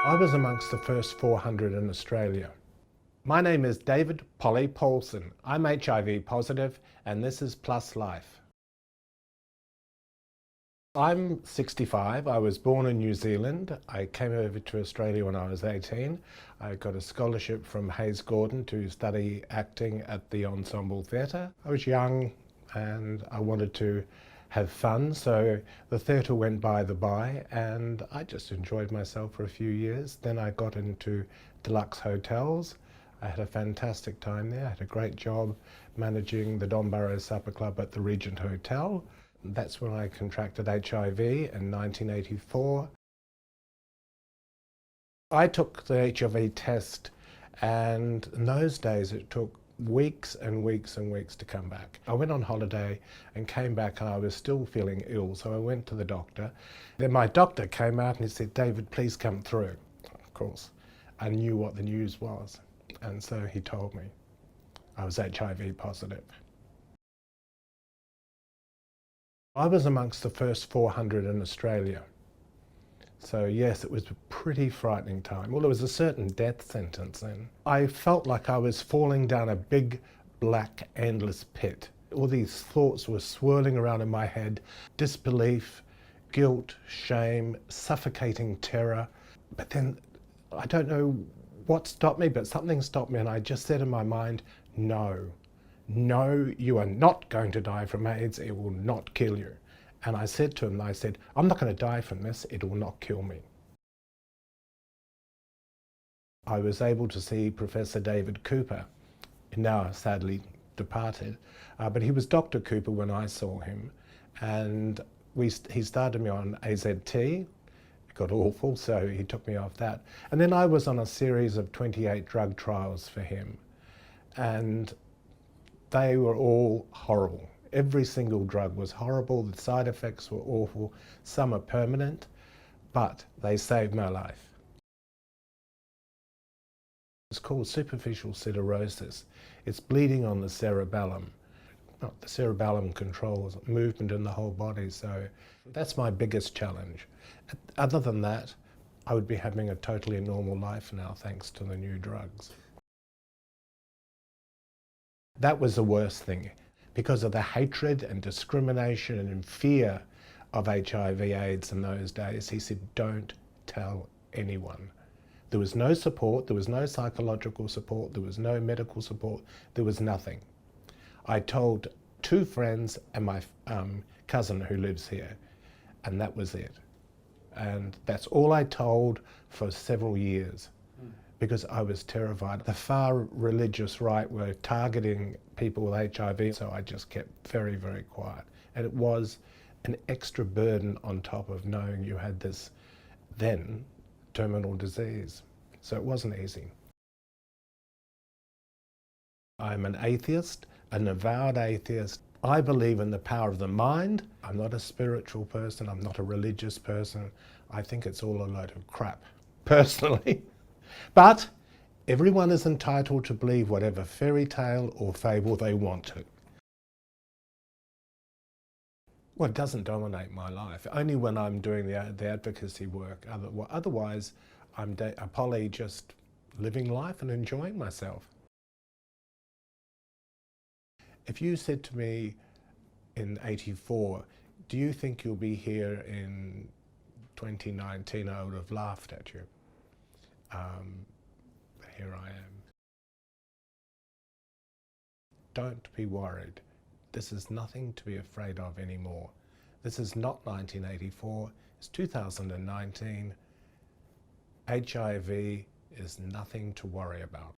I was amongst the first 400 in Australia. My name is David Paulson. I'm HIV positive and this is Plus Life. I'm 65. I was born in New Zealand. I came over to Australia when I was 18. I got a scholarship from Hayes Gordon to study acting at the Ensemble Theatre. I was young and I wanted to have fun, so the theatre went by the by and I just enjoyed myself for a few years. Then I got into deluxe hotels. I had a fantastic time there. I had a great job managing the Don Burrows Supper Club at the Regent Hotel. That's when I contracted HIV in 1984. I took the HIV test, and in those days it took weeks and weeks and weeks to come back. I went on holiday and came back and I was still feeling ill, so I went to the doctor. Then my doctor came out and he said, "David, please come through." Of course, I knew what the news was, and so he told me I was HIV positive. I was amongst the first 400 in Australia. So yes, it was a pretty frightening time. Well, there was a certain death sentence then. I felt like I was falling down a big, black, endless pit. All these thoughts were swirling around in my head. Disbelief, guilt, shame, suffocating terror. But then, I don't know what stopped me, but something stopped me and I just said in my mind, no. No, you are not going to die from AIDS. It will not kill you. And I said to him, I'm not going to die from this. It will not kill me. I was able to see Professor David Cooper, now sadly departed, but he was Dr. Cooper when I saw him. And he started me on AZT. It got awful, so he took me off that. And then I was on a series of 28 drug trials for him. And they were all horrible. Every single drug was horrible. The side effects were awful. Some are permanent, but they saved my life. It's called superficial siderosis. It's bleeding on the cerebellum. The cerebellum controls movement in the whole body, so that's my biggest challenge. Other than that, I would be having a totally normal life now thanks to the new drugs. That was the worst thing. Because of the hatred and discrimination and fear of HIV/AIDS in those days, he said, don't tell anyone. There was no support, there was no psychological support, there was no medical support, there was nothing. I told 2 friends and my cousin who lives here, and that was it. And that's all I told for several years. Because I was terrified. The far religious right were targeting people with HIV, so I just kept very, very quiet. And it was an extra burden on top of knowing you had this, then, terminal disease. So it wasn't easy. I'm an atheist, an avowed atheist. I believe in the power of the mind. I'm not a spiritual person, I'm not a religious person. I think it's all a load of crap, personally. But everyone is entitled to believe whatever fairy tale or fable they want to. Well, it doesn't dominate my life, only when I'm doing the advocacy work. Otherwise, I'm a poly just living life and enjoying myself. If you said to me in '84, do you think you'll be here in 2019, I would have laughed at you. But here I am. Don't be worried. This is nothing to be afraid of anymore. This is not 1984, it's 2019. HIV is nothing to worry about.